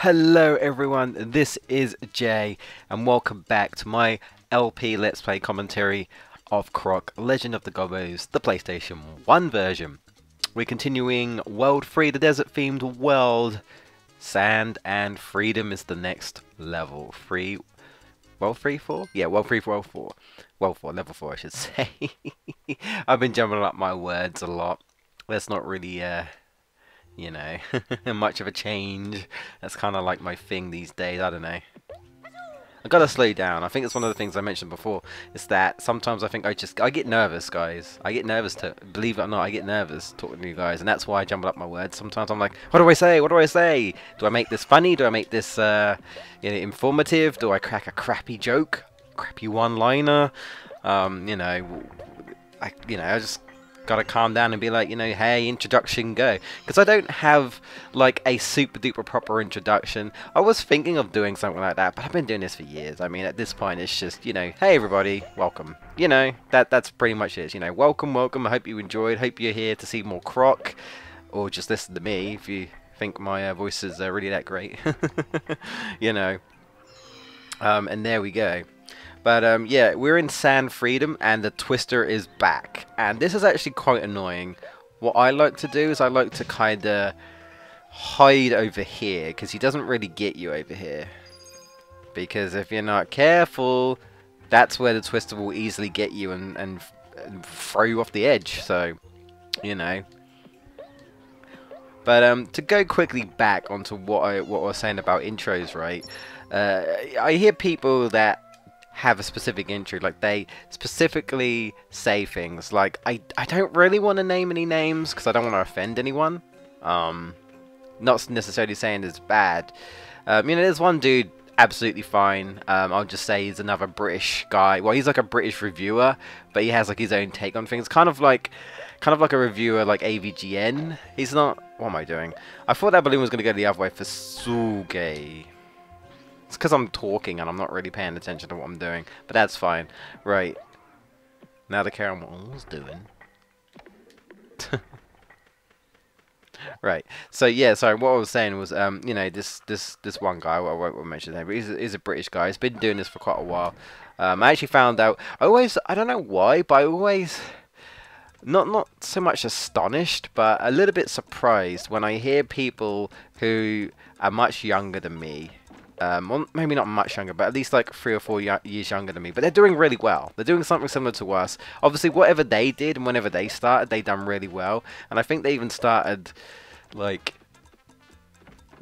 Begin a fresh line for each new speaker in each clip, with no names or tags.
Hello everyone, this is Jay and welcome back to my LP Let's Play commentary of Croc, Legend of the Gobbos, the PlayStation 1 version. We're continuing World 3, the desert themed world. Sand and Freedom is the next level. World 3, 4? Yeah, World 3, World 4. World 4, level 4 I should say. I've been jumbling up my words a lot. That's not really you know, much of a change. That's kind of like my thing these days. I don't know. I gotta slow down. I think it's one of the things I mentioned before. Is that sometimes I think I get nervous, guys. I get nervous believe it or not, I get nervous talking to you guys, and that's why I jumble up my words. Sometimes I'm like, what do I say? What do I say? Do I make this funny? Do I make this, you know, informative? Do I crack a crappy joke, crappy one-liner? You know, I just gotta calm down and be like, you know, hey, introduction, go. Because I don't have like a super duper proper introduction. I was thinking of doing something like that, but I've been doing this for years. I mean, at this point it's just, you know, hey everybody, welcome. You know, that's pretty much it. You know, welcome. I hope you enjoyed. Hope you're here to see more Croc, or just listen to me if you think my voice is really that great. You know, and there we go. But yeah, we're in Sand Freedom and the Twister is back. And this is actually quite annoying. What I like to do is I like to kind of hide over here, because he doesn't really get you over here. Because if you're not careful, that's where the Twister will easily get you and throw you off the edge. So, you know. But to go quickly back onto what I was saying about intros, right? I hear people that have a specific intro, like they specifically say things like, I don't really want to name any names because I don't want to offend anyone. Not necessarily saying it's bad. You know, there's one dude absolutely fine. I'll just say he's another British guy. Well, he's like a British reviewer, but he has like his own take on things. Kind of like a reviewer like AVGN. He's not. What am I doing? I thought that balloon was going to go the other way for Suge. It's because I'm talking and I'm not really paying attention to what I'm doing. But that's fine. Right. Now to carry on what I was doing. Right. So yeah, sorry, what I was saying was, you know, this one guy, well, I won't mention his name, but he's a British guy. He's been doing this for quite a while. I actually found out, I don't know why, but I always, not so much astonished, but a little bit surprised when I hear people who are much younger than me. Well, maybe not much younger, but at least like 3 or 4 years younger than me. But they're doing really well. They're doing something similar to us. Obviously, whatever they did and whenever they started, they done really well. And I think they even started, like,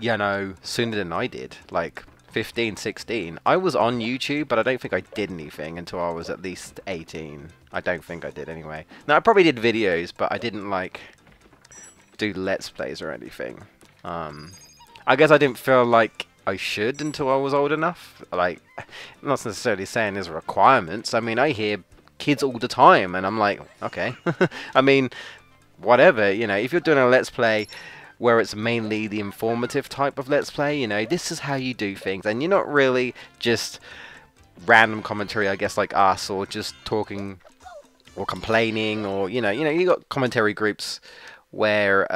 you know, sooner than I did. Like 15, 16. I was on YouTube, but I don't think I did anything until I was at least 18. I don't think I did anyway. Now, I probably did videos, but I didn't, like, do Let's Plays or anything. I guess I didn't feel like I should until I was old enough. Like, I'm not necessarily saying there's requirements. I mean, I hear kids all the time, and I'm like, okay. I mean, whatever, you know, if you're doing a Let's Play where it's mainly the informative type of Let's Play, you know, this is how you do things, and you're not really just random commentary, I guess, like us, or just talking or complaining, or, you know, you got commentary groups where,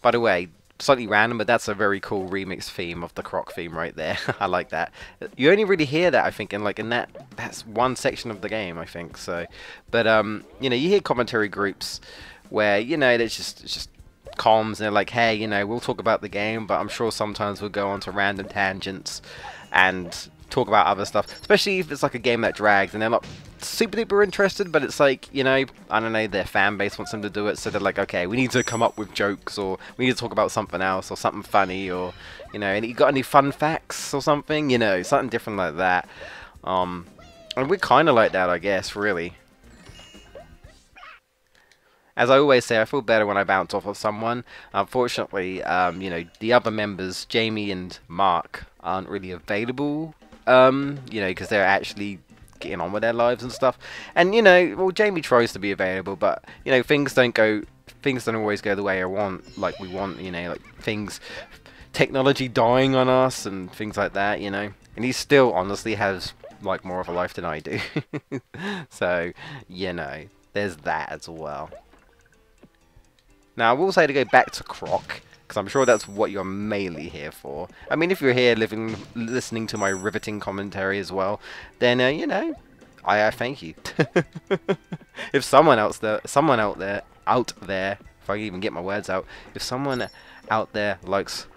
by the way, slightly random, but that's a very cool remix theme of the Croc theme right there. I like that. You only really hear that, I think, in that's one section of the game, I think. So, but you know, you hear commentary groups where, you know, it's just comms, and they're like, hey, you know, we'll talk about the game, but I'm sure sometimes we'll go on to random tangents and talk about other stuff, especially if it's like a game that drags and they're not super duper interested, but it's like, you know, I don't know, their fan base wants them to do it, so they're like, okay, we need to come up with jokes, or we need to talk about something else, or something funny, or, you know, you got any fun facts or something, you know, something different like that. And we're kind of like that, I guess, really. As I always say, I feel better when I bounce off of someone. Unfortunately, you know, the other members, Jamie and Mark, aren't really available, you know, because they're actually getting on with their lives and stuff. And, you know, well, Jamie tries to be available, but, you know, things don't always go the way I want, like we want, you know, like technology dying on us and things like that, you know. And he still honestly has, like, more of a life than I do. So, you know, there's that as well. Now, I will say, to go back to Croc, because I'm sure that's what you're mainly here for. I mean, if you're here listening to my riveting commentary as well, then you know, I thank you. If someone out there, if I can even get my words out, if someone out there likes,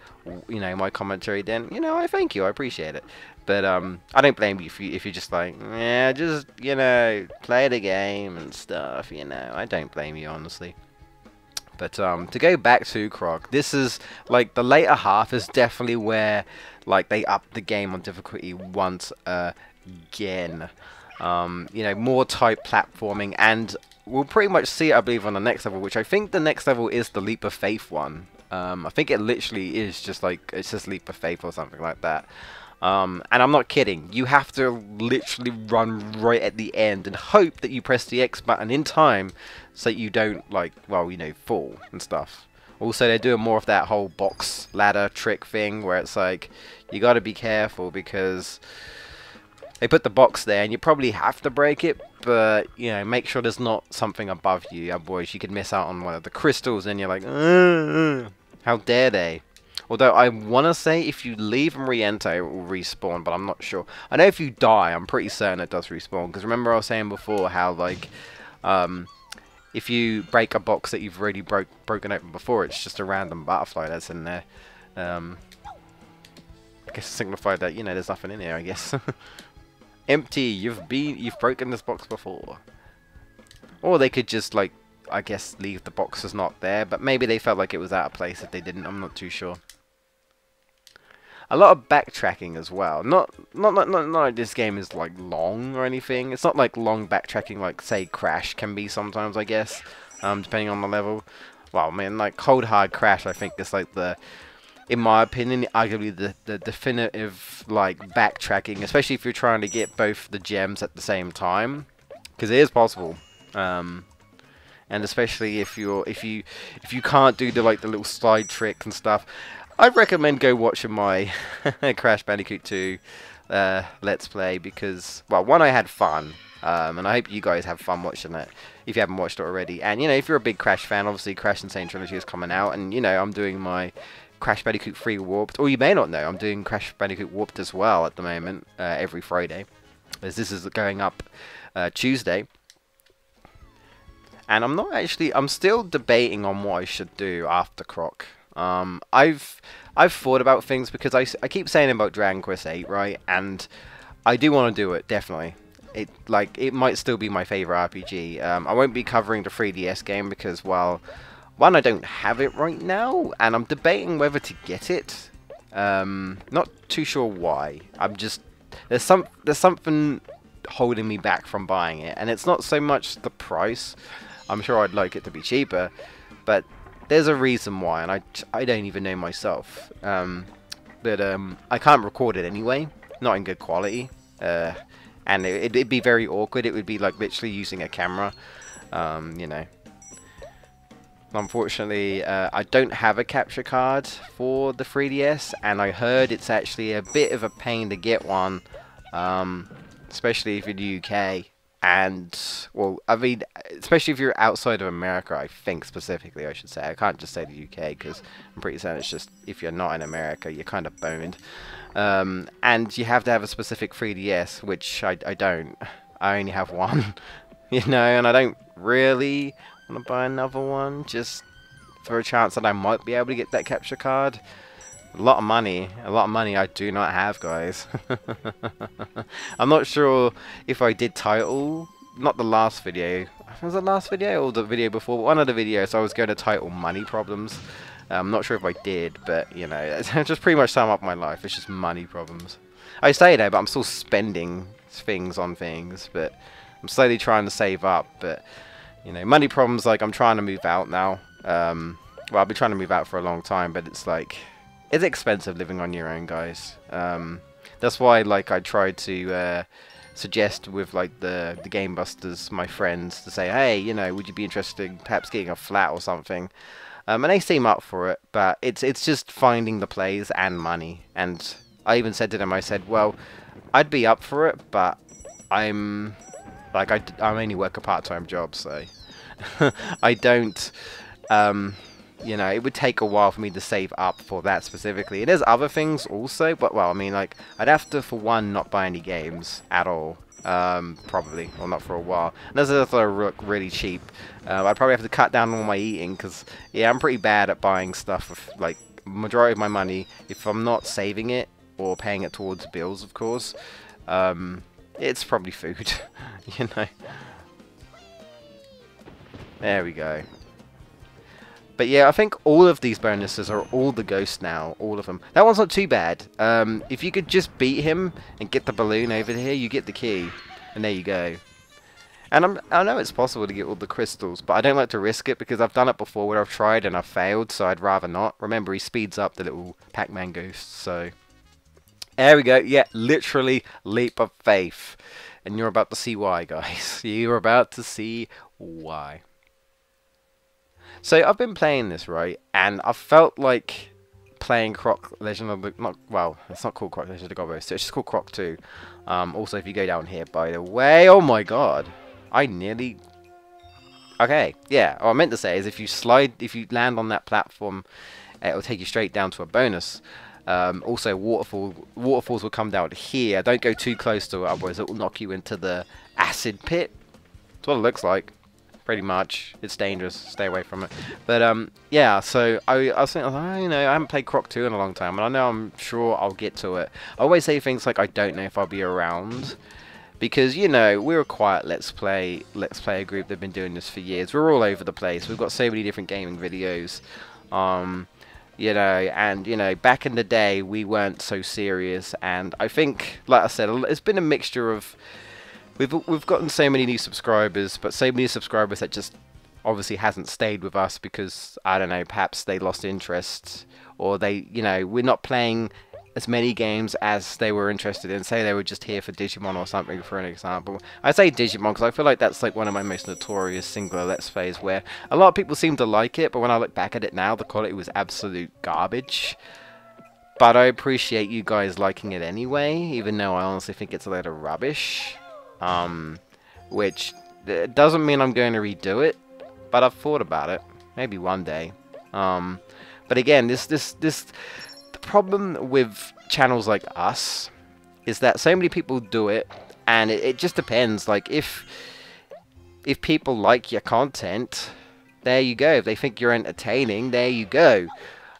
you know, my commentary, then, you know, I thank you, I appreciate it. But I don't blame you if you're just like, yeah, just, you know, play the game and stuff, you know. I don't blame you, honestly. But to go back to Croc, this is like the later half is definitely where like they upped the game on difficulty once again. You know, more type platforming, and we'll pretty much see it, I believe, on the next level, which I think the next level is the Leap of Faith one. I think it literally is just like, it's just Leap of Faith or something like that. And I'm not kidding, you have to literally run right at the end and hope that you press the X button in time so that you don't, like, well, you know, fall and stuff. Also, they're doing more of that whole box ladder trick thing where it's like, you gotta be careful because they put the box there and you probably have to break it, but, you know, make sure there's not something above you, otherwise you could miss out on one of the crystals and you're like, how dare they? Although I want to say if you leave and re-enter, it will respawn, but I'm not sure. I know if you die, I'm pretty certain it does respawn. Because remember I was saying before how, like, if you break a box that you've already broken open before, it's just a random butterfly that's in there. I guess to signify that, you know, there's nothing in here, I guess. Empty, you've broken this box before. Or they could just, like, I guess leave the box as not there, but maybe they felt like it was out of place if they didn't, I'm not too sure. A lot of backtracking as well. Not like this game is like long or anything. It's not like long backtracking like say Crash can be sometimes, I guess, depending on the level. Well, I mean, like Cold Hard Crash, I think is like the, in my opinion, arguably the definitive like backtracking, especially if you're trying to get both the gems at the same time, because it is possible. And especially if you can't do the like the little slide trick and stuff. I'd recommend go watching my Crash Bandicoot 2 Let's Play because, well, one, I had fun, and I hope you guys have fun watching it if you haven't watched it already. And, you know, if you're a big Crash fan, obviously Crash Insane Trilogy is coming out, and, you know, I'm doing my Crash Bandicoot 3 Warped, or you may not know, I'm doing Crash Bandicoot Warped as well at the moment, every Friday, as this is going up Tuesday. And I'm still debating on what I should do after Croc. I've thought about things because I keep saying about Dragon Quest VIII, right? And I do want to do it, definitely. It might still be my favorite RPG. I won't be covering the 3DS game because, well, one, I don't have it right now, and I'm debating whether to get it. Not too sure why. There's something holding me back from buying it, and it's not so much the price. I'm sure I'd like it to be cheaper, but there's a reason why, and I don't even know myself. But I can't record it anyway, not in good quality, and it'd be very awkward. It would be like literally using a camera, you know. Unfortunately, I don't have a capture card for the 3DS, and I heard it's actually a bit of a pain to get one, especially if you're in the UK. And, well, I mean, especially if you're outside of America, I think specifically, I should say. I can't just say the UK, because I'm pretty certain it's just, if you're not in America, you're kind of boned. And you have to have a specific 3DS, which I don't. I only have one, you know, and I don't really want to buy another one, just for a chance that I might be able to get that capture card. A lot of money I do not have, guys. I'm not sure if I did title, not the last video, was it the last video or the video before? One of the videos I was going to title money problems. I'm not sure if I did, but, you know, just pretty much sum up my life, it's just money problems. I say that, but I'm still spending things on things, but I'm slowly trying to save up, but, you know, money problems, like, I'm trying to move out now. Well, I've been trying to move out for a long time, but it's like, it's expensive living on your own, guys. That's why, like, I tried to suggest with, like, the Game Busters, my friends, to say, hey, you know, would you be interested in perhaps getting a flat or something? And they seem up for it, but it's just finding the place and money. And I even said to them, I said, well, I'd be up for it, but I'm only work a part-time job, so I don't. You know, it would take a while for me to save up for that specifically. And there's other things also, but well, I mean, like, I'd have to, for one, not buy any games at all. Probably, well, not for a while. And those are look really cheap. I'd probably have to cut down on my eating, because, yeah, I'm pretty bad at buying stuff with, like, majority of my money, if I'm not saving it, or paying it towards bills, of course, it's probably food, you know. There we go. But yeah, I think all of these bonuses are all the ghosts now, all of them. That one's not too bad. If you could just beat him and get the balloon over here, you get the key. And there you go. And I know it's possible to get all the crystals, but I don't like to risk it because I've done it before where I've tried and I've failed, so I'd rather not. Remember, he speeds up the little Pac-Man ghost, so... There we go. Yeah, literally leap of faith. And you're about to see why, guys. You're about to see why. So I've been playing this, right, and I felt like playing Croc Legend of the... well, it's not called Croc Legend of the Gobbos, so it's just called Croc 2. Also, if you go down here, by the way... Oh my god! I nearly... Okay, yeah, what I meant to say is if you land on that platform, it'll take you straight down to a bonus. Also, waterfalls will come down here. Don't go too close to it, otherwise it will knock you into the acid pit. That's what it looks like. Pretty much. It's dangerous. Stay away from it. But, yeah, so I was thinking, you know, I haven't played Croc 2 in a long time, and I know I'm sure I'll get to it. I always say things like, I don't know if I'll be around, because, you know, we're a quiet Let's Play group. They've been doing this for years. We're all over the place. We've got so many different gaming videos. You know, and, you know, back in the day, we weren't so serious, and I think, like I said, it's been a mixture of... We've gotten so many new subscribers, but so many subscribers that just obviously hasn't stayed with us because, I don't know, perhaps they lost interest, or they, you know, we're not playing as many games as they were interested in. Say they were just here for Digimon or something, for an example. I say Digimon because I feel like that's like one of my most notorious singular Let's Plays where a lot of people seem to like it, but when I look back at it now, the quality was absolute garbage. But I appreciate you guys liking it anyway, even though I honestly think it's a lot of rubbish. Which doesn't mean I'm going to redo it, but I've thought about it. Maybe one day. But again, the problem with channels like us is that so many people do it, and it just depends. Like, if people like your content, there you go. If they think you're entertaining, there you go.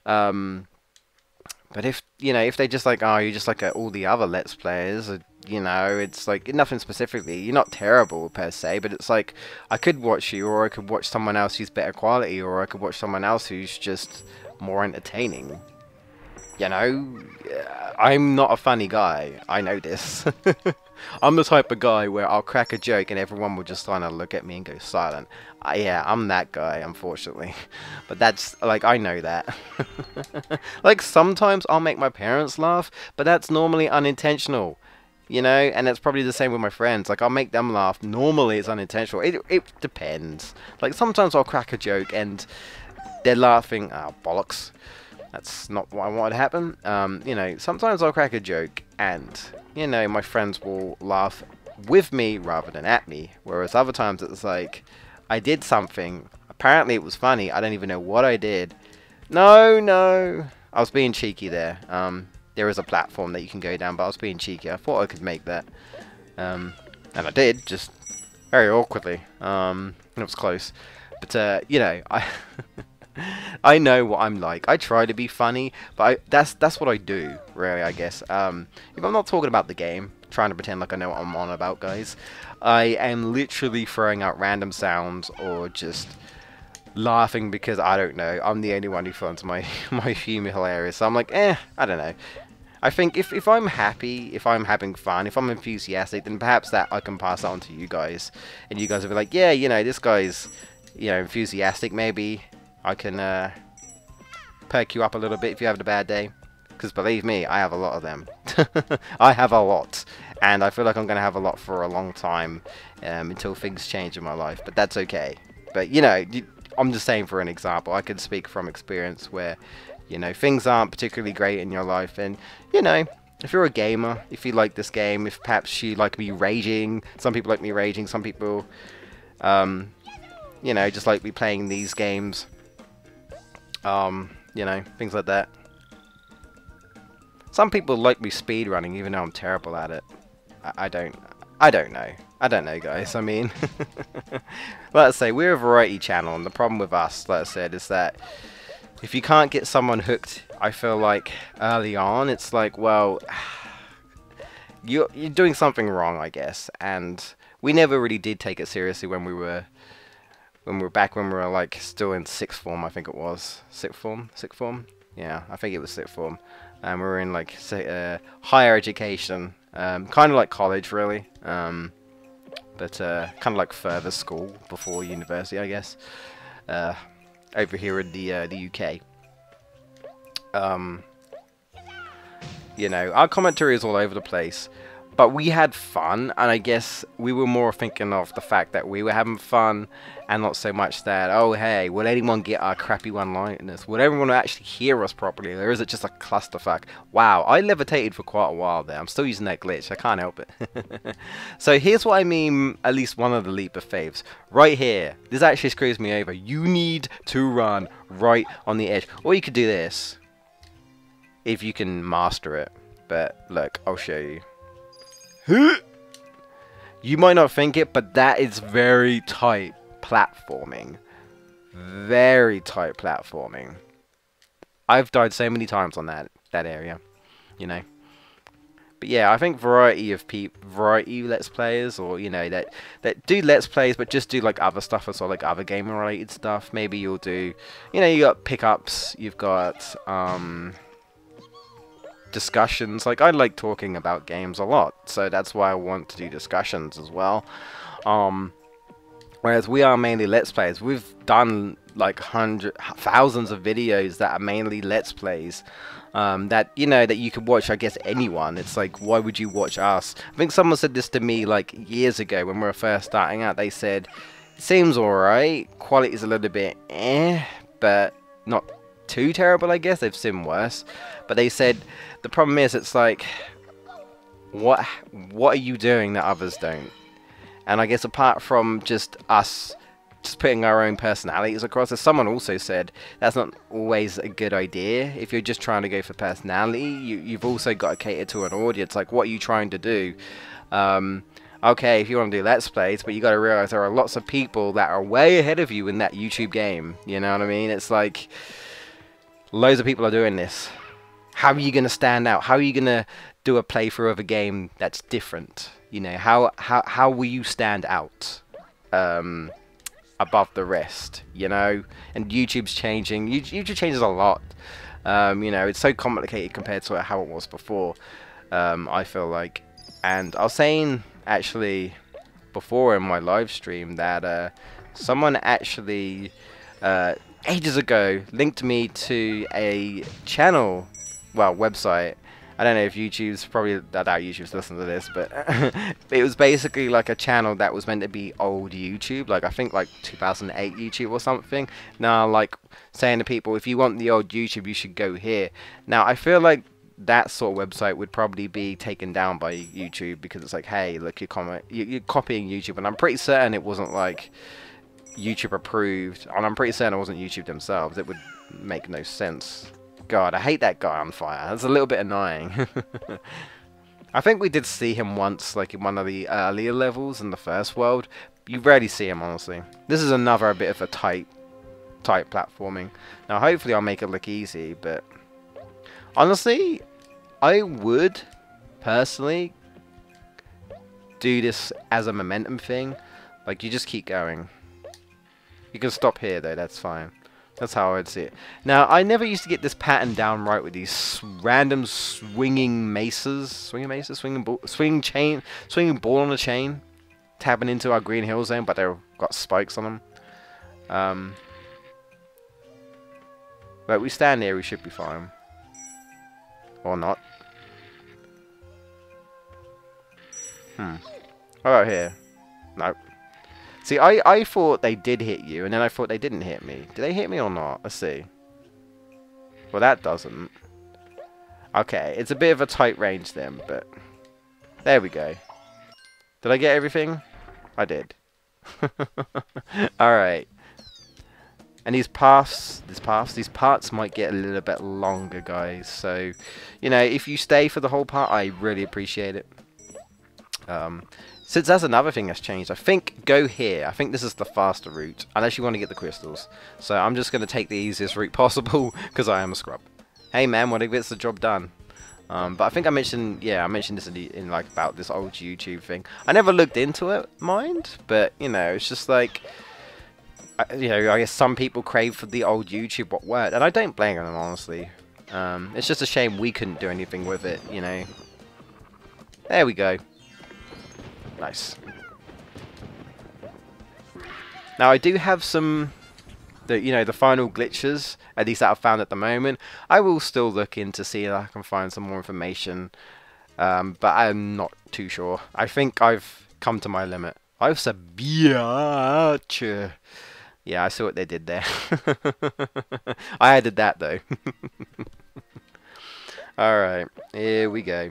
But if, you know, if they just like, oh, you're just like all the other Let's Players, you know, it's like, nothing specifically, you're not terrible per se, but it's like, I could watch you, or I could watch someone else who's better quality, or I could watch someone else who's just more entertaining. You know, I'm not a funny guy, I know this. I'm the type of guy where I'll crack a joke and everyone will just kind of look at me and go silent. Yeah, I'm that guy, unfortunately. But that's, like, I know that. Like, sometimes I'll make my parents laugh, but that's normally unintentional. You know, and it's probably the same with my friends. Like, I'll make them laugh. Normally it's unintentional. It depends. Like, sometimes I'll crack a joke and they're laughing. Oh, bollocks. That's not what I wanted to happen. You know, sometimes I'll crack a joke and, you know, my friends will laugh with me rather than at me. Whereas other times it's like, I did something. Apparently it was funny. I don't even know what I did. No. I was being cheeky there. There is a platform that you can go down, but I was being cheeky. I thought I could make that. And I did, just very awkwardly. It was close. But, you know, I know what I'm like. I try to be funny, but that's what I do, really, I guess. If I'm not talking about the game, trying to pretend like I know what I'm on about, guys, I am literally throwing out random sounds or just laughing because, I don't know, I'm the only one who finds my humor hilarious. So I'm like, I don't know. I think if I'm happy, if I'm having fun, if I'm enthusiastic, then perhaps that I can pass that on to you guys. And you guys will be like, yeah, you know, this guy's, you know, enthusiastic, maybe I can perk you up a little bit if you're having a bad day. Because believe me, I have a lot of them. I have a lot. And I feel like I'm going to have a lot for a long time until things change in my life. But that's okay. But, you know, I'm just saying for an example. I can speak from experience where, you know, things aren't particularly great in your life. And, you know, if you're a gamer, if you like this game, if perhaps you like me raging. Some people like me raging. Some people, you know, just like me playing these games. You know, things like that. Some people like me speedrunning, even though I'm terrible at it. I don't. I don't know. I don't know, guys. I mean, let's say we're a variety channel, and the problem with us, like I said, is that if you can't get someone hooked, I feel like early on, it's like, well, you're doing something wrong, I guess. And we never really did take it seriously when we were back when we were like still in sixth form, I think it was sixth form. Yeah, I think it was sixth form, and we were in like higher education, kind of like college, really, but kind of like further school before university, I guess. Over here in the UK. You know, our commentary is all over the place, but we had fun, and I guess we were more thinking of the fact that we were having fun, and not so much that, oh hey, will anyone get our crappy one-liners? Will everyone actually hear us properly, or is it just a clusterfuck? Wow, I levitated for quite a while there. I'm still using that glitch, I can't help it. So here's what I mean, at least one of the leap of faiths. Right here, this actually screws me over. You need to run right on the edge. Or you could do this, if you can master it. But look, I'll show you. You might not think it, but that is very tight platforming. Very tight platforming. I've died so many times on that area, you know. But yeah, I think variety let's players, or you know, that do let's plays but just do like other stuff as well, like other game related stuff. Maybe you'll do, you know, you got pickups, you've got discussions. Like, I like talking about games a lot, so that's why I want to do discussions as well. Whereas we are mainly let's plays. We've done like thousands of videos that are mainly let's plays, that, you know, that you could watch, I guess, anyone. It's like, why would you watch us? I think someone said this to me like years ago when we were first starting out. They said, it seems alright, quality's a little bit but not too terrible, I guess. They've seen worse, but they said the problem is, it's like, what are you doing that others don't? And I guess apart from just us just putting our own personalities across, as someone also said, that's not always a good idea. If you're just trying to go for personality, you've also got to cater to an audience. Like, what are you trying to do? Okay, if you want to do let's plays, but you got to realize there are lots of people that are way ahead of you in that YouTube game. You know what I mean? It's like, loads of people are doing this. How are you going to stand out? How are you going to do a playthrough of a game that's different? You know, how will you stand out above the rest? You know, and YouTube's changing. YouTube changes a lot. You know, it's so complicated compared to how it was before. I feel like, and I was saying actually before in my live stream that someone actually ages ago linked me to a channel. Well, website. I don't know if YouTube's probably, I doubt YouTube's listening to this, but it was basically like a channel that was meant to be old YouTube, like I think like 2008 YouTube or something. Now, like saying to people, if you want the old YouTube, you should go here. Now, I feel like that sort of website would probably be taken down by YouTube, because it's like, hey, look, you're copying YouTube, and I'm pretty certain it wasn't like YouTube approved, and I'm pretty certain it wasn't YouTube themselves. It would make no sense. God, I hate that guy on fire. That's a little bit annoying. I think we did see him once, like in one of the earlier levels in the first world. You rarely see him, honestly. This is another bit of a tight platforming. Now, hopefully I'll make it look easy, but honestly, I would personally do this as a momentum thing. Like, you just keep going. You can stop here, though. That's fine. That's how I would see it. Now, I never used to get this pattern down right with these random swinging maces. Swinging maces? Swinging ball on a chain. Tapping into our green hill zone, but they've got spikes on them. But we stand here, we should be fine. Or not. How about here? Nope. See, I thought they did hit you, and then I thought they didn't hit me. Did they hit me or not? Let's see. Well, that doesn't. Okay, it's a bit of a tight range then, but there we go. Did I get everything? I did. Alright. And these parts might get a little bit longer, guys. So, you know, if you stay for the whole part, I really appreciate it. Since that's another thing that's changed, I think go here. I think this is the faster route, unless you want to get the crystals. So I'm just going to take the easiest route possible, because I am a scrub. Hey man, what if it's the job done? But I think I mentioned, yeah, I mentioned this in like about this old YouTube thing. I never looked into it, mind, but you know, it's just like, you know, I guess some people crave for the old YouTube what worked, and I don't blame them, honestly. It's just a shame we couldn't do anything with it, you know. There we go. Nice. Now I do have some, the final glitches, at least that I've found at the moment. I will still look in to see if I can find some more information, but I'm not too sure. I think I've come to my limit. I've said, yeah, I saw what they did there. I added that though. Alright, here we go.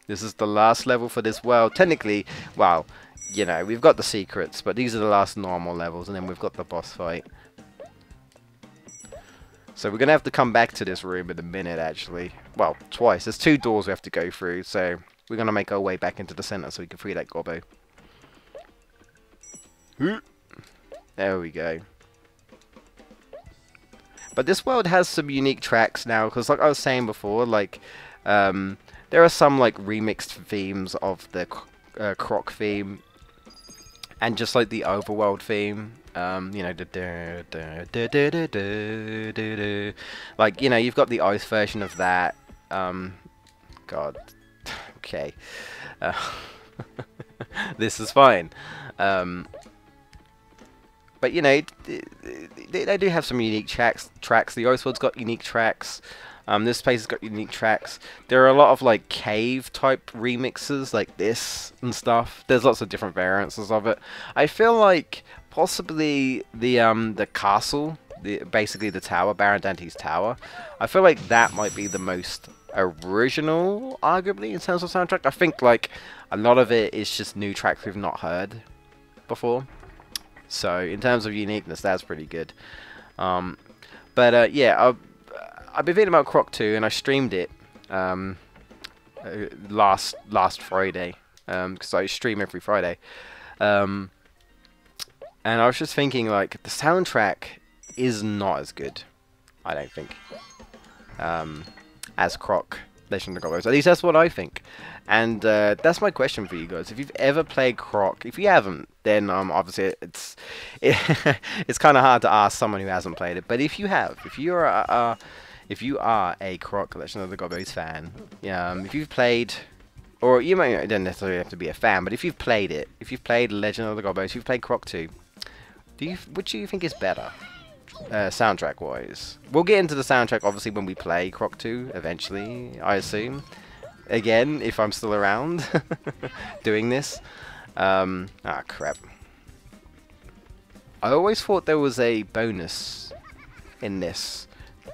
This is the last level for this world. Technically, well, you know, we've got the secrets, but these are the last normal levels, and then we've got the boss fight. So we're going to have to come back to this room in a minute, actually. Well, twice. There's 2 doors we have to go through, so we're going to make our way back into the center so we can free that Gobbo. There we go. But this world has some unique tracks now, because like I was saying before, like, there are some like remixed themes of the Croc theme, and just like the overworld theme, you know, like, you know, you've got the ice version of that. God, okay, this is fine. But you know, they do have some unique tracks. The ice world's got unique tracks. This place has got unique tracks. There are a lot of like cave type remixes like this and stuff. There's lots of different variances of it. I feel like possibly the castle, basically the tower, Baron Dante's tower, I feel like that might be the most original, arguably, in terms of soundtrack. I think like a lot of it is just new tracks we've not heard before. So in terms of uniqueness, that's pretty good. Yeah, I've been thinking about Croc 2, and I streamed it last Friday, because I stream every Friday. And I was just thinking, like, the soundtrack is not as good, I don't think, as Croc, Legend of Gobbos. At least that's what I think. And that's my question for you guys. If you've ever played Croc, if you haven't, then obviously it's kind of hard to ask someone who hasn't played it. But if you have, if you are a Croc Legend of the Gobbos fan, if you've played, or you might don't necessarily have to be a fan, but if you've played it, if you've played Legend of the Gobbos, you've played Croc 2, which do you think is better, soundtrack wise? We'll get into the soundtrack obviously when we play Croc 2 eventually, I assume. Again, if I'm still around doing this. Crap. I always thought there was a bonus in this,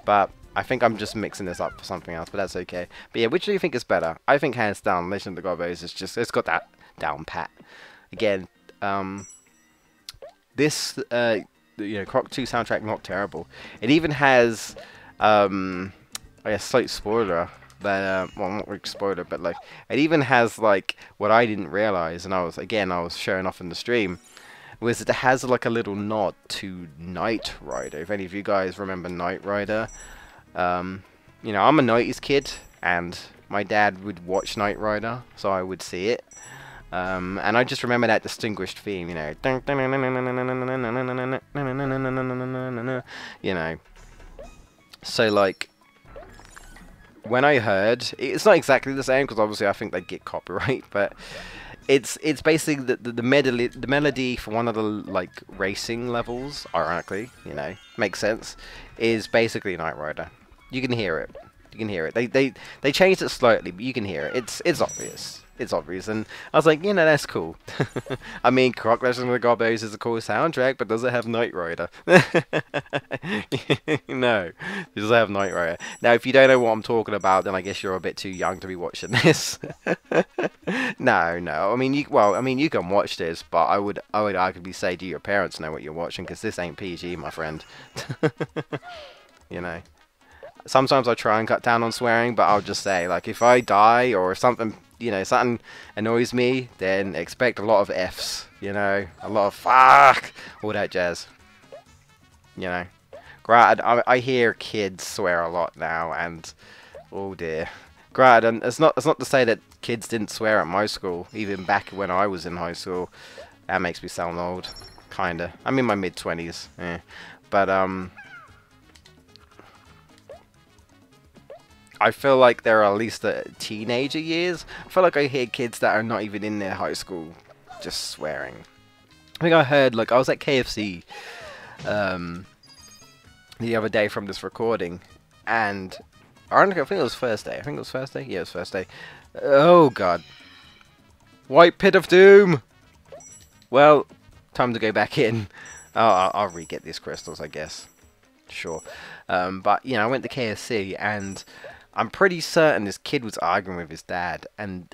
but I think I'm just mixing this up for something else, but that's okay. But yeah, which do you think is better? I think hands down, Legend of the Gobbos is just, it's got that down pat. Again, this, Croc 2 soundtrack, not terrible. It even has, I guess, slight spoiler, but, well, not really spoiler, but like, it even has like, what I didn't realize, and I was showing off in the stream, was it has like a little nod to Knight Rider. If any of you guys remember Knight Rider, I'm a 90s kid, and my dad would watch Knight Rider, so I would see it. And I just remember that distinguished theme, So, like, when I heard, it's not exactly the same, because obviously I think they'd get copyright, but it's basically the melody for one of the, like, racing levels, ironically, makes sense, is basically Knight Rider. You can hear it. You can hear it. They changed it slightly, but you can hear it. It's obvious. It's obvious, and I was like, you know, that's cool. I mean, Croc Legend of the Gobbos is a cool soundtrack, but does it have Knight Rider? No, it doesn't have Knight Rider. Now, if you don't know what I'm talking about, then I guess you're a bit too young to be watching this. No, no. I mean, you can watch this, but I would arguably say, do your parents know what you're watching? Because this ain't PG, my friend. You know. Sometimes I try and cut down on swearing, but I'll just say, like, if I die or if something, you know, something annoys me, then expect a lot of Fs, you know, a lot of fuck, all that jazz, you know. Granted, I hear kids swear a lot now, and oh dear. Granted, and it's not to say that kids didn't swear at my school, even back when I was in high school. That makes me sound old, kinda. I'm in my mid-20s, yeah. But I feel like there are at least the teenager years. I feel like I hear kids that are not even in their high school just swearing. I think I heard, like, I was at KFC the other day from this recording, and I think it was Thursday. Yeah, it was Thursday. Oh god. White pit of doom! Well, time to go back in. I'll re-get these crystals, I guess. Sure. But, you know, I went to KFC, and I'm pretty certain this kid was arguing with his dad, and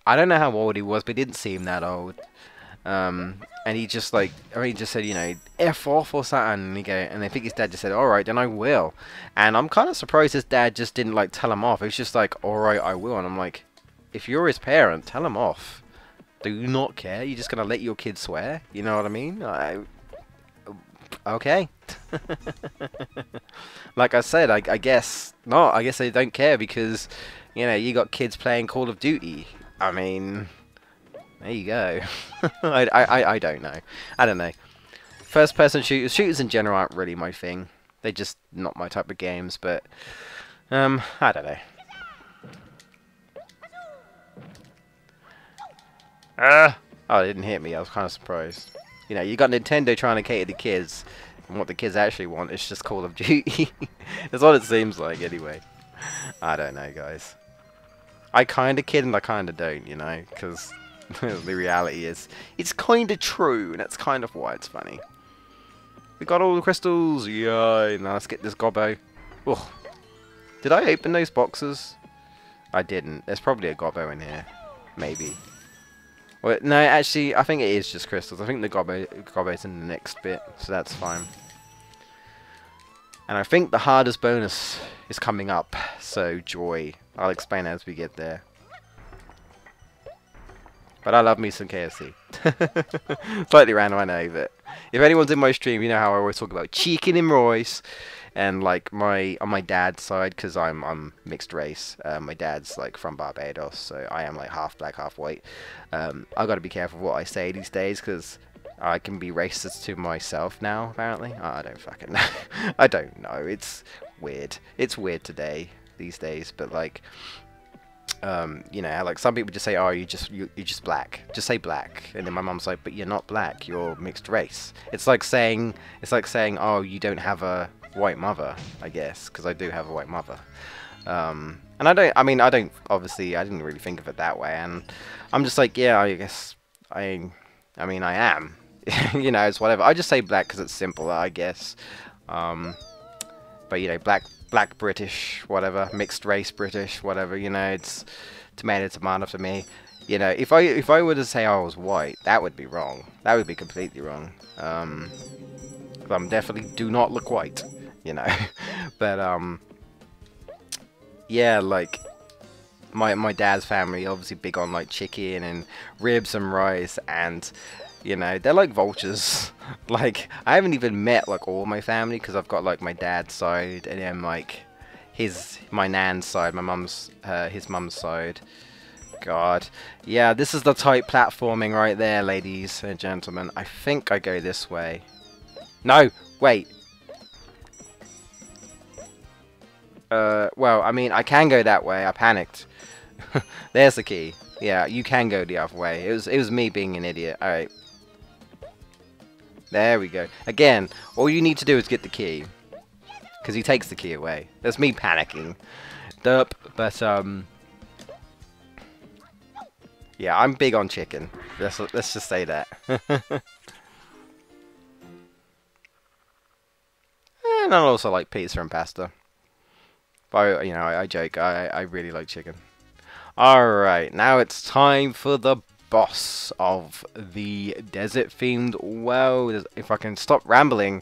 I don't know how old he was, but he didn't seem that old. And he just like, or he just said, you know, F off or something, and I think his dad just said, alright, then I will. And I'm kind of surprised his dad just didn't like tell him off. He was just like, alright, I will. And I'm like, if you're his parent, tell him off. Do you not care? You're just gonna let your kid swear? You know what I mean? Okay. Like I said, I guess not. I guess they don't care because, you know, you got kids playing Call of Duty. I mean, there you go. I don't know. I don't know. First person shooters in general aren't really my thing. They're just not my type of games, but I don't know. Oh, it didn't hit me. I was kind of surprised. You know, you got Nintendo trying to cater to kids, and what the kids actually want is just Call of Duty. That's what it seems like, anyway. I don't know, guys. I kind of kid and I kind of don't, you know, because the reality is, it's kind of true, and that's kind of why it's funny. We got all the crystals, yay! Now let's get this gobbo. Ugh. Did I open those boxes? I didn't. There's probably a gobbo in here. Maybe. Well, no, actually, I think it is just crystals. I think the gobbo's in the next bit, so that's fine. And I think the hardest bonus is coming up, so joy. I'll explain as we get there. But I love me some KFC. Slightly random, I know, but if anyone's in my stream, you know how I always talk about chicken and rice. And like on my dad's side, because I'm mixed race, my dad's like from Barbados, so I am like half black, half white. I got to be careful what I say these days, because I can be racist to myself now, apparently. I don't fucking know. I don't know. It's weird. It's weird these days, but like, you know, like some people just say, oh, you're just black. Just say black. And then my mum's like, but you're not black. You're mixed race. It's like saying, oh, you don't have a white mother, I guess, because I do have a white mother. And I didn't really think of it that way, and I'm just like, yeah, I guess I mean I am. You know, it's whatever. I just say black because it's simpler, I guess. But you know, black British, whatever, mixed race British, whatever, you know, it's tomato for me. You know, if I were to say I was white, that would be wrong. That would be completely wrong. I definitely do not look white, you know. But yeah, like my dad's family obviously big on like chicken and ribs and rice, and you know, they're like vultures. Like, I haven't even met like all my family, because I've got like my dad's side and then like my nan's side, my mum's his mum's side. God, yeah, this is the type platforming right there, ladies and gentlemen. I think I go this way. No, wait. Well, I mean, I can go that way. I panicked. There's the key. Yeah, you can go the other way. It was me being an idiot. All right. There we go. Again, all you need to do is get the key, because he takes the key away. That's me panicking. Derp. But Yeah, I'm big on chicken. Let's just say that. And I also like pizza and pasta. But you know, I joke. I really like chicken. All right, now it's time for the boss of the desert-themed world. If I can stop rambling,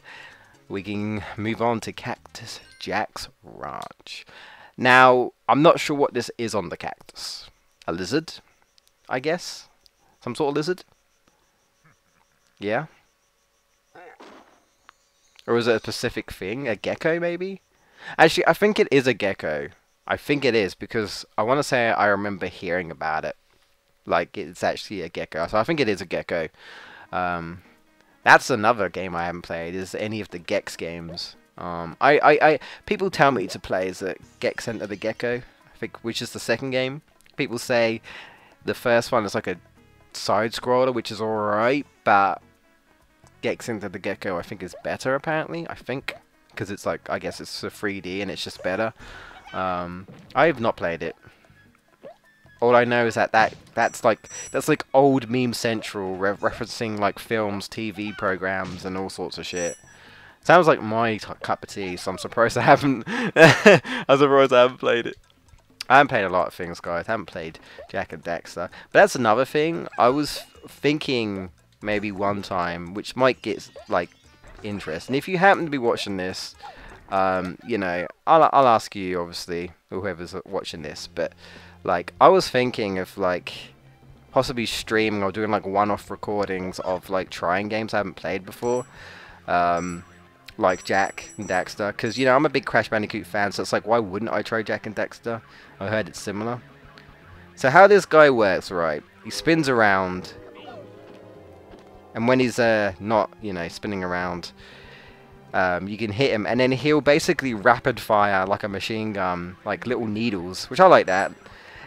we can move on to Cactus Jack's ranch. Now, I'm not sure what this is on the cactus. A lizard, I guess? Some sort of lizard? Yeah? Or is it a specific thing? A gecko, maybe? Actually, I think it is a gecko. I think it is, because I want to say I remember hearing about it. Like, it's actually a gecko. So I think it is a gecko. That's another game I haven't played, is any of the Gex games. People tell me to play as a Gex Enter the Gecko, I think, which is the second game. People say the first one is like a side-scroller, which is alright, but Gex Enter the Gecko I think is better, apparently, I think. Because it's like, I guess it's a 3D and it's just better. I have not played it. All I know is that's like old Meme Central referencing like films, TV programs, and all sorts of shit. Sounds like my cup of tea, so I'm surprised I haven't. I'm surprised I haven't played it. I haven't played a lot of things, guys. I haven't played Jak and Daxter, but that's another thing. I was thinking maybe one time, which might get like interest. And if you happen to be watching this, you know, I'll ask you, obviously, whoever's watching this, but like, I was thinking of like possibly streaming or doing like one-off recordings of like trying games I haven't played before, like Jak and Daxter, because you know I'm a big Crash Bandicoot fan, so it's like, why wouldn't I try Jak and Daxter? I heard it's similar. So how this guy works, right? He spins around, and when he's not, you know, spinning around, you can hit him, and then he'll basically rapid fire like a machine gun, like little needles, which I like that.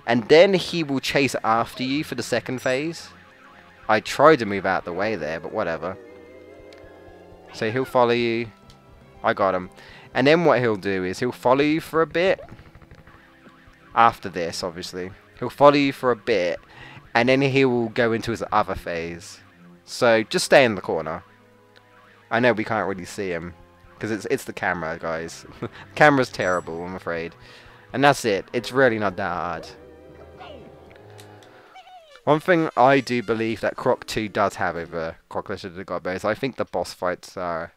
And then he will chase after you for the second phase. I tried to move out the way there, but whatever. So he'll follow you. I got him. And then what he'll do is he'll follow you for a bit. After this, obviously. He'll follow you for a bit. And then he will go into his other phase. So just stay in the corner. I know we can't really see him. Because it's the camera, guys. The camera's terrible, I'm afraid. And that's it. It's really not that hard. One thing I do believe that Croc 2 does have over Croc Legend of the Gobbos, I think the boss fights are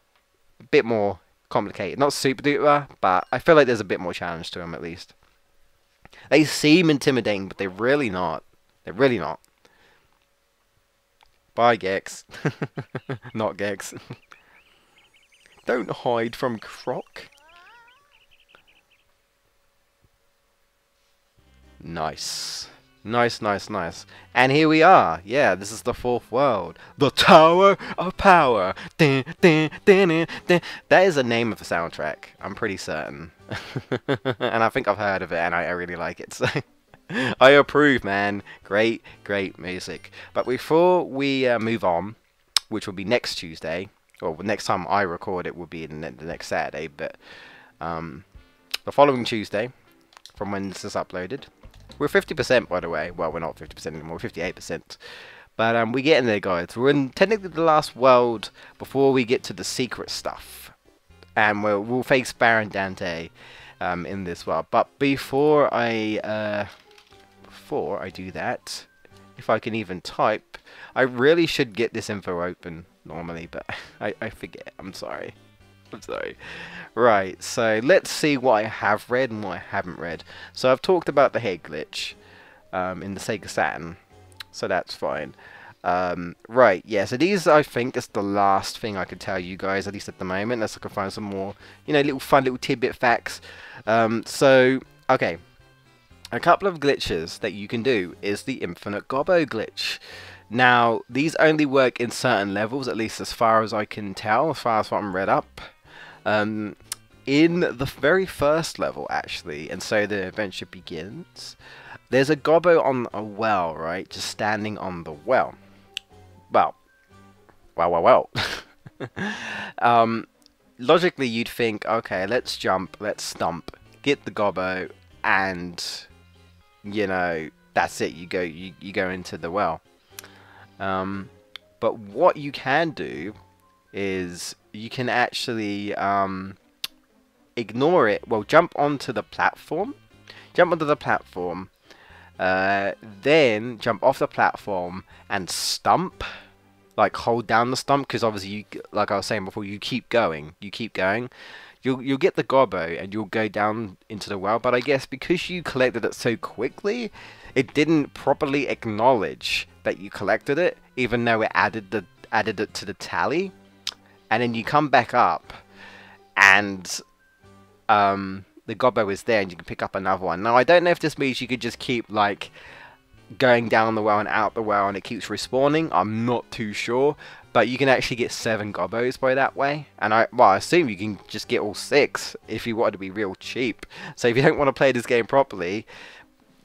a bit more complicated. Not super duper, but I feel like there's a bit more challenge to them at least. They seem intimidating, but they're really not. They're really not. Bye, Gex. Not Gex. Don't hide from Croc. Nice. Nice, nice, nice. And here we are. Yeah, this is the fourth world. The Tower of Power. Dun, dun, dun, dun, dun. That is the name of the soundtrack. I'm pretty certain. And I think I've heard of it, and I really like it. So I approve, man. Great, great music. But before we move on, which will be next Tuesday, or next time I record it will be the next Saturday, but the following Tuesday, from when this is uploaded, we're 50%, by the way. Well, we're not 50% anymore, we're 58%. But we're getting there, guys. We're in technically the last world before we get to the secret stuff. And we'll face Baron Dante in this world. But before I do that, if I can even type, I really should get this info open normally, but I forget. I'm sorry. I'm sorry. Right, so let's see what I have read and what I haven't read. So I've talked about the head glitch in the Sega Saturn, so that's fine. Right, yeah, so these, I think, is the last thing I could tell you guys, at least at the moment, unless I can find some more, you know, little fun little tidbit facts. So, okay, a couple of glitches that you can do is the Infinite Gobbo glitch. Now, these only work in certain levels, at least as far as I can tell, as far as what I'm read up. In the very first level, actually, and so the adventure begins, there's a Gobbo on a well, right? Just standing on the well. Well. Logically, you'd think, okay, let's jump, let's stomp, get the Gobbo, and, you know, that's it. You go into the well. But what you can do is you can actually ignore it. Well, jump onto the platform. Jump onto the platform. Then jump off the platform and stump. Like hold down the stump, because obviously you, like I was saying before, you keep going. You keep going. You'll get the gobbo and you'll go down into the well. But I guess because you collected it so quickly, it didn't properly acknowledge that you collected it, even though it added it to the tally. And then you come back up, and the gobbo is there, and you can pick up another one. Now I don't know if this means you could just keep like going down the well and out the well, and it keeps respawning. I'm not too sure, but you can actually get 7 gobbos by that way. And I assume you can just get all 6 if you wanted to be real cheap. So if you don't want to play this game properly,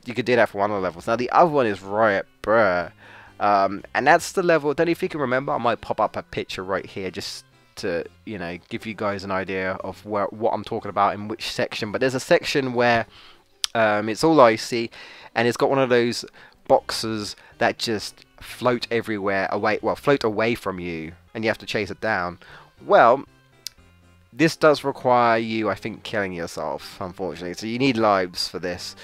you could do that for one of the levels. Now the other one is Riot Bruh, and that's the level. Don't know if you can remember. I might pop up a picture right here just to, you know, give you guys an idea of what I'm talking about in which section. But there's a section where it's all icy, and it's got one of those boxes that just float everywhere away, well, float away from you, and you have to chase it down. Well, this does require you, I think, killing yourself, unfortunately. So you need lives for this.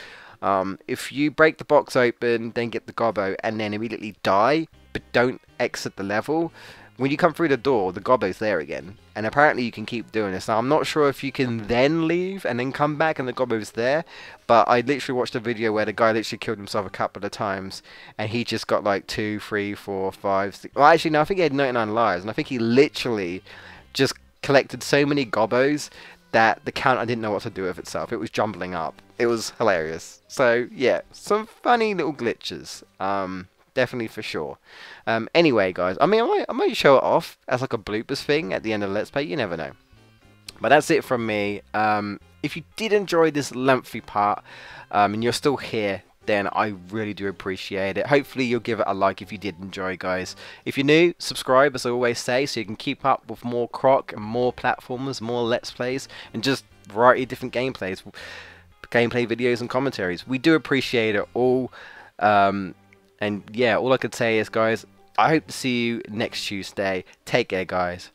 If you break the box open, then get the gobbo, and then immediately die, but don't exit the level, when you come through the door, the gobbo's there again. And apparently you can keep doing this. Now, I'm not sure if you can then leave and then come back and the gobbo's there, but I literally watched a video where the guy literally killed himself a couple of times, and he just got like 2, 3, 4, 5, 6... Well, actually, no, I think he had 99 lives, and I think he literally just collected so many gobbos that the counter didn't know what to do with itself. It was jumbling up. It was hilarious. So, yeah, some funny little glitches. Definitely for sure. Anyway, guys, I mean, I might show it off as like a bloopers thing at the end of the Let's Play. You never know. But that's it from me. If you did enjoy this lengthy part, and you're still here, then I really do appreciate it. Hopefully you'll give it a like if you did enjoy, guys. If you're new, subscribe, as I always say, so you can keep up with more Croc and more platformers, more Let's Plays, and just variety of different gameplay videos and commentaries. We do appreciate it all. And yeah, all I could say is, guys, I hope to see you next Tuesday. Take care, guys.